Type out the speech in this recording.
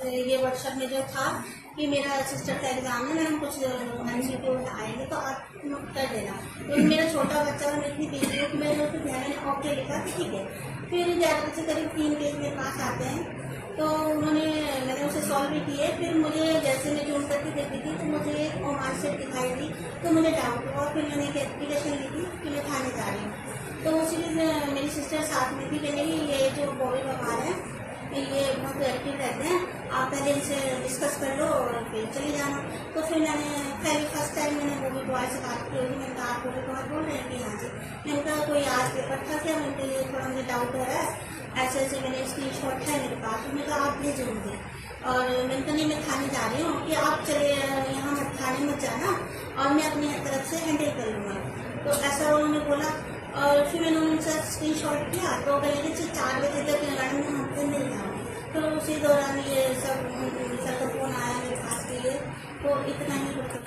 ये व्हाट्सएप में जो था कि मेरा सिस्टर का एग्ज़ाम है, मैडम कुछ इंस्टीट्यूट आएंगे तो आप कर देना। तो मेरा छोटा बच्चा मैं इतनी बिजी हूँ कि मैंने उसको ध्यान में ओके लिखा कि ठीक है। फिर 11 बजे करीब 3 पेज मेरे पास आते हैं, तो मैंने उसे सॉल्व भी किए। फिर मुझे जैसे मैं जूम करके देखी थी तो मुझे एक ओमान से दिखाई दी, तो मुझे डाउट हुआ। फिर मैंने एक एप्लीकेशन ली थी कि मैं थाने जा रही हूँ, तो उसी दिन मेरी सिस्टर साथ में थी कि नहीं ये जो बॉबी पवार है ये बहुत एक्टिव रहते हैं, आप पहले इनसे डिस्कस कर लो और फिर चले जाना। तो फिर मैंने पहले फर्स्ट टाइम मैंने बॉबी बॉय से बात की होगी, मैंने कहा आप बॉबी बॉय बोल रहे हैं कि यहाँ से। मैंने कहा कोई आज पेपर था क्या, मैंने ये थोड़ा मुझे डाउट हो रहा है, ऐसे ऐसे मैंने स्क्रीन शॉट है मेरे पास। मैंने कहा आप भेजो मुझे, और मैंने कहा नहीं मैं थाने जा रही हूँ कि आप चले यहाँ मत, थाने मत जाना और मैं अपनी तरफ से हैंडल कर लूँगा। तो ऐसा उन्होंने बोला, और फिर मैंने उनसे स्क्रीन शॉट किया तो कहेंगे 4 बजे तक मैडम हम पे मिल जाओ। तो उसी दौरान ये सब सर का फ़ोन आया मेरे पास के लिए, तो इतना ही